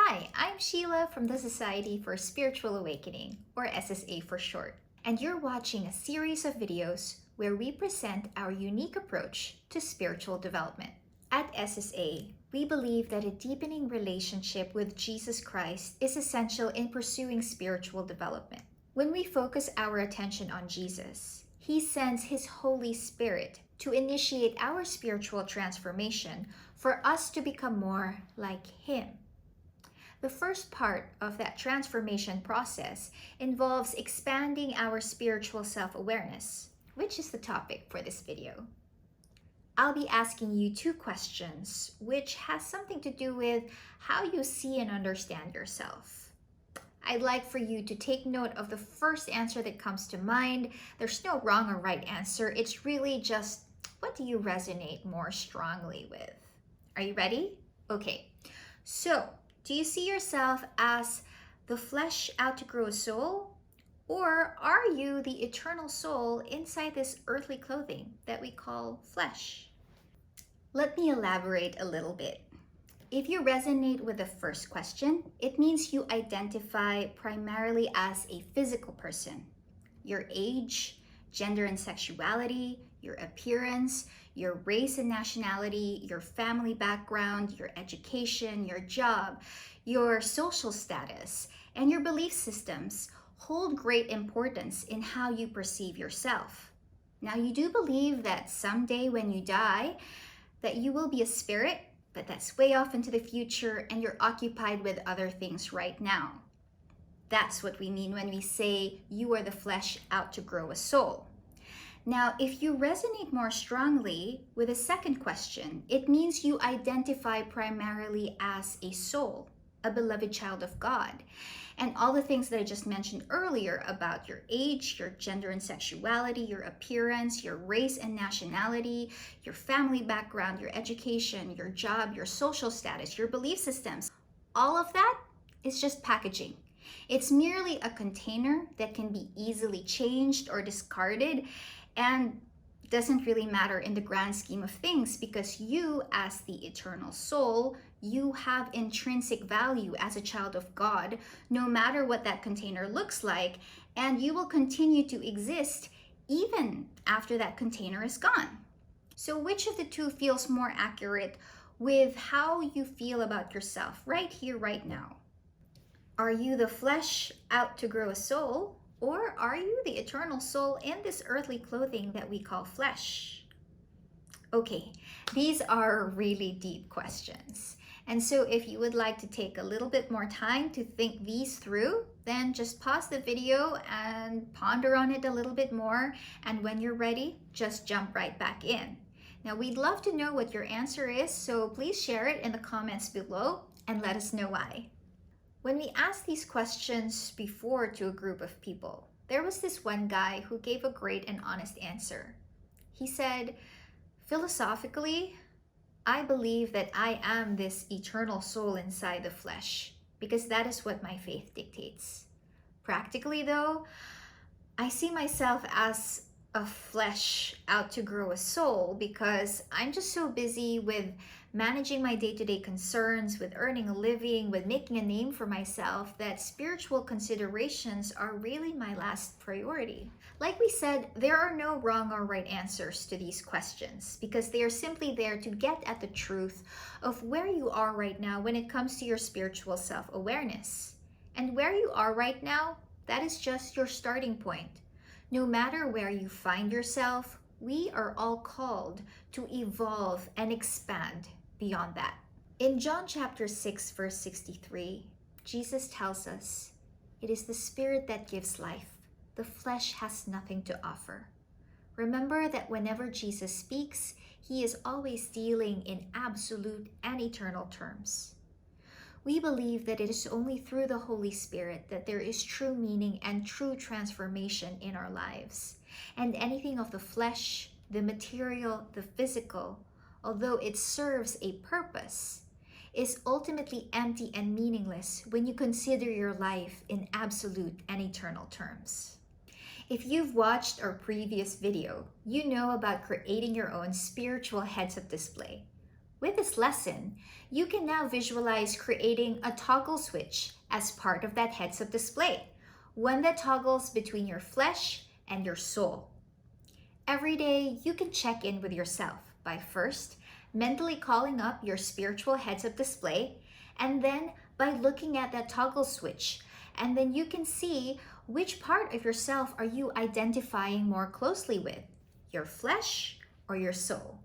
Hi, I'm Sheila from the Society for Spiritual Awakening, or SSA for short, and you're watching a series of videos where we present our unique approach to spiritual development. At SSA, we believe that a deepening relationship with Jesus Christ is essential in pursuing spiritual development. When we focus our attention on Jesus, He sends His Holy Spirit to initiate our spiritual transformation for us to become more like Him. The first part of that transformation process involves expanding our spiritual self-awareness, which is the topic for this video. I'll be asking you two questions, which has something to do with how you see and understand yourself. I'd like for you to take note of the first answer that comes to mind. There's no wrong or right answer. It's really just, what do you resonate more strongly with? Are you ready? Okay, so do you see yourself as the flesh out to grow a soul? Or are you the eternal soul inside this earthly clothing that we call flesh? Let me elaborate a little bit. If you resonate with the first question, it means you identify primarily as a physical person. Your age, gender and sexuality, your appearance, your race and nationality, your family background, your education, your job, your social status, and your belief systems hold great importance in how you perceive yourself. Now, you do believe that someday when you die, that you will be a spirit, but that's way off into the future and you're occupied with other things right now. That's what we mean when we say you are the flesh out to grow a soul. Now, if you resonate more strongly with the second question, it means you identify primarily as a soul, a beloved child of God. And all the things that I just mentioned earlier about your age, your gender and sexuality, your appearance, your race and nationality, your family background, your education, your job, your social status, your belief systems, all of that is just packaging. It's merely a container that can be easily changed or discarded and doesn't really matter in the grand scheme of things, because you, as the eternal soul, you have intrinsic value as a child of God, no matter what that container looks like, and you will continue to exist even after that container is gone. So which of the two feels more accurate with how you feel about yourself right here, right now? Are you the flesh out to grow a soul? Or are you the eternal soul in this earthly clothing that we call flesh? Okay, these are really deep questions. And so if you would like to take a little bit more time to think these through, then just pause the video and ponder on it a little bit more. And when you're ready, just jump right back in. Now, we'd love to know what your answer is, so please share it in the comments below and let us know why. When we asked these questions before to a group of people, there was this one guy who gave a great and honest answer. He said, philosophically, I believe that I am this eternal soul inside the flesh, because that is what my faith dictates. Practically though, I see myself as a flesh out to grow a soul, because I'm just so busy with managing my day-to-day concerns, with earning a living, with making a name for myself, that spiritual considerations are really my last priority. Like we said, there are no wrong or right answers to these questions, because they are simply there to get at the truth of where you are right now when it comes to your spiritual self-awareness. And where you are right now, that is just your starting point. No matter where you find yourself, we are all called to evolve and expand beyond that. In John chapter 6, verse 63, Jesus tells us, "It is the Spirit that gives life. The flesh has nothing to offer." Remember that whenever Jesus speaks, He is always dealing in absolute and eternal terms. We believe that it is only through the Holy Spirit that there is true meaning and true transformation in our lives. And anything of the flesh, the material, the physical, although it serves a purpose, is ultimately empty and meaningless when you consider your life in absolute and eternal terms. If you've watched our previous video, you know about creating your own spiritual heads-up display. With this lesson, you can now visualize creating a toggle switch as part of that heads-up display, one that toggles between your flesh and your soul. Every day, you can check in with yourself by first mentally calling up your spiritual heads-up display, and then by looking at that toggle switch. And then you can see which part of yourself are you identifying more closely with, your flesh or your soul.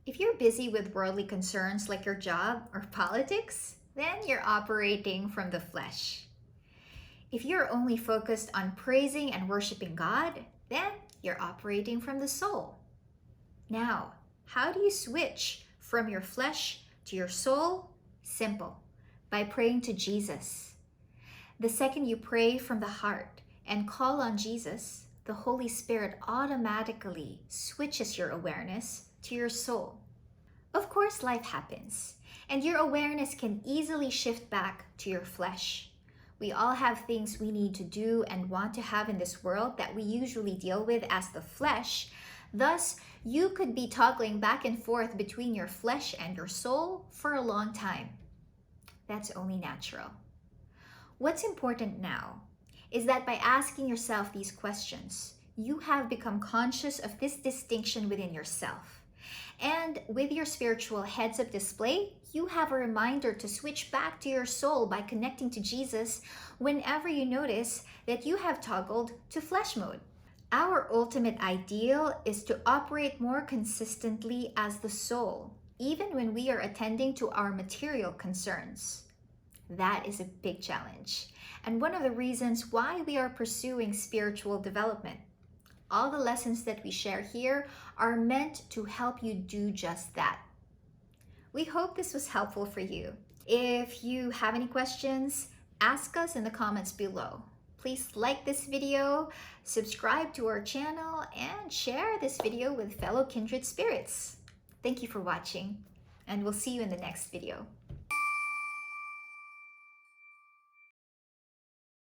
If you're busy with worldly concerns like your job or politics, then you're operating from the flesh. If you're only focused on praising and worshiping God, then you're operating from the soul. Now, how do you switch from your flesh to your soul? Simple, by praying to Jesus. The second you pray from the heart and call on Jesus, the Holy Spirit automatically switches your awareness to your soul. Of course, life happens, and your awareness can easily shift back to your flesh. We all have things we need to do and want to have in this world that we usually deal with as the flesh. Thus, you could be toggling back and forth between your flesh and your soul for a long time. That's only natural. What's important now is that by asking yourself these questions, you have become conscious of this distinction within yourself. And with your spiritual heads-up display, you have a reminder to switch back to your soul by connecting to Jesus whenever you notice that you have toggled to flesh mode. Our ultimate ideal is to operate more consistently as the soul, even when we are attending to our material concerns. That is a big challenge, and one of the reasons why we are pursuing spiritual development. All the lessons that we share here are meant to help you do just that. We hope this was helpful for you. If you have any questions, ask us in the comments below. Please like this video, subscribe to our channel, and share this video with fellow kindred spirits. Thank you for watching, and we'll see you in the next video.